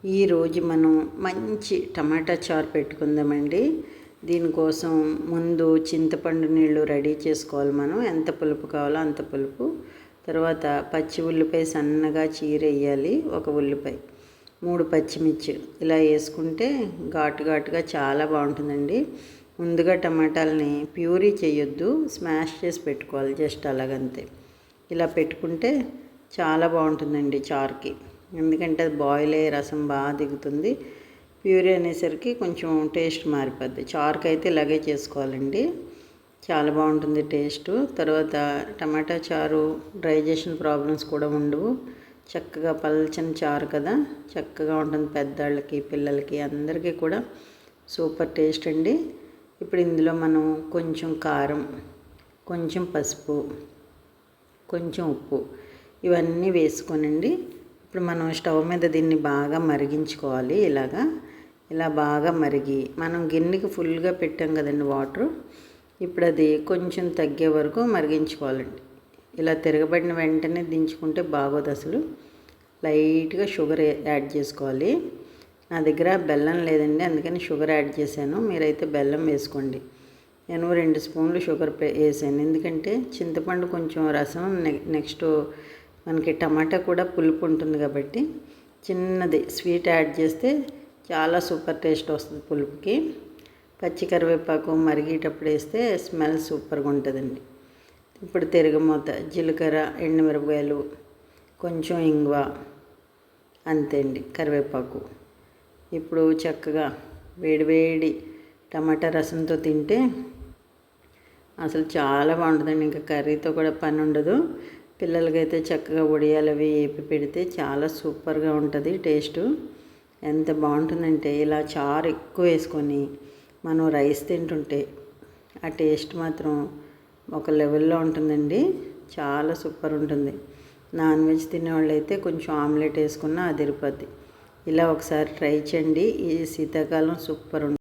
ఈరోజు మనం మంచి టమాటా చారు పెట్టుకుందామండి. దీనికోసం ముందు చింతపండు నీళ్ళు రెడీ చేసుకోవాలి. మనం ఎంత పులుపు కావాలో అంత పులుపు. తర్వాత పచ్చి ఉల్లిపాయ సన్నగా చీరేయాలి. ఒక ఉల్లిపాయ, 3 పచ్చిమిర్చి ఇలా వేసుకుంటే ఘాటుగా చాలా బాగుంటుందండి. ముందుగా టమాటాలని ప్యూరీ చేయొద్దు, స్మాష్ చేసి పెట్టుకోవాలి. జస్ట్ అలాగంతే. ఇలా పెట్టుకుంటే చాలా బాగుంటుందండి చారుకి. ఎందుకంటే అది బాయిల్ అయ్యే రసం బాగా దిగుతుంది. ప్యూరీ అనేసరికి కొంచెం టేస్ట్ మారిపోద్ది. చారుకి అయితే ఇలాగే చేసుకోవాలండి, చాలా బాగుంటుంది టేస్ట్. తర్వాత టమాటా చారు డైజెషన్ ప్రాబ్లమ్స్ కూడా ఉండవు. చక్కగా పల్చని చారు కదా, చక్కగా ఉంటుంది. పెద్దవాళ్ళకి, పిల్లలకి అందరికీ కూడా సూపర్ టేస్ట్ అండి. ఇప్పుడు ఇందులో మనం కొంచెం కారం, కొంచెం పసుపు, కొంచెం ఉప్పు ఇవన్నీ వేసుకోనండి. ఇప్పుడు మనం స్టవ్ మీద దీన్ని బాగా మరిగించుకోవాలి. ఇలా బాగా మరిగి మనం గిన్నెకి ఫుల్గా పెట్టాం కదండి వాటర్. ఇప్పుడు అది కొంచెం తగ్గే వరకు మరిగించుకోవాలండి. ఇలా తిరగబడిన వెంటనే దించుకుంటే బాగోదు అసలు. లైట్గా షుగర్ యాడ్ చేసుకోవాలి. నా దగ్గర బెల్లం లేదండి, అందుకని షుగర్ యాడ్ చేశాను. మీరైతే బెల్లం వేసుకోండి. నేను 2 స్పూన్లు షుగర్ వేసాను. ఎందుకంటే చింతపండు కొంచెం రసం, నెక్స్ట్ మనకి టమాటా కూడా పులుపు ఉంటుంది కాబట్టి చిన్నది స్వీట్ యాడ్ చేస్తే చాలా సూపర్ టేస్ట్ వస్తుంది పులుపుకి. పచ్చి కరివేపాకు మరిగేటప్పుడు వేస్తే స్మెల్ సూపర్గా ఉంటుందండి. ఇప్పుడు తిరగమూత, జీలకర్ర, ఎండుమిరపకాయలు, కొంచెం ఇంగువ, అంతే అండి, కరివేపాకు. ఇప్పుడు చక్కగా వేడివేడి టమాటా రసంతో తింటే అసలు చాలా బాగుంటుందండి. ఇంకా కర్రీతో కూడా పని ఉండదు. పిల్లలకైతే చక్కగా వడియాలు అవి వేపి పెడితే చాలా సూపర్గా ఉంటుంది టేస్టు. ఎంత బాగుంటుందంటే ఇలా చారు ఎక్కువ వేసుకొని మనం రైస్ తింటుంటే ఆ టేస్ట్ మాత్రం ఒక లెవెల్లో ఉంటుందండి. చాలా సూపర్ ఉంటుంది. నాన్ వెజ్ తినేవాళ్ళు అయితే కొంచెం ఆమ్లెట్ వేసుకున్నా అదిరిపోద్ది. ఇలా ఒకసారి ట్రై చేయండి. ఈ శీతాకాలం సూపర్ ఉంటుంది.